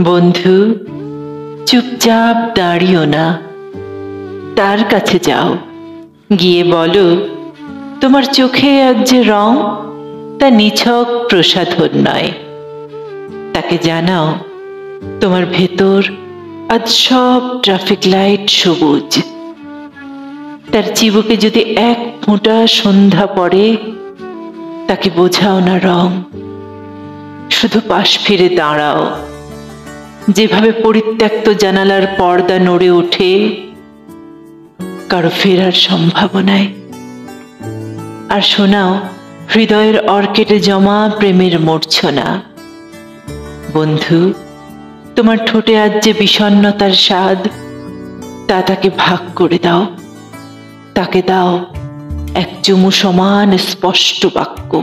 বন্ধু, চুপচাপ দাঁড়িও না, তার কাছে যাও, গিয়ে বলো তোমার চোখে আজ যে রং তা নিছক প্রসাধন নয়। তাকে জানাও তোমার ভেতর আজ সব ট্রাফিক লাইট সবুজ। তার চিবুকে যদি এক ফোঁটা সন্ধ্যা পড়ে, তাকে বোঝাও না রং, শুধু পাশ ফিরে দাঁড়াও। যেভাবে পরিত্যক্ত জানালার পর্দা নড়ে ওঠে কারো ফেরার সম্ভাবনায়। আর শোনাও হৃদয়ের অর্কেটে জমা প্রেমের মূর্ছনা। বন্ধু, তোমার ঠোঁটে আজ যে বিষণ্ণতার স্বাদ তা তাকে ভাগ করে দাও। তাকে দাও এক চুমু সমান স্পষ্ট বাক্য।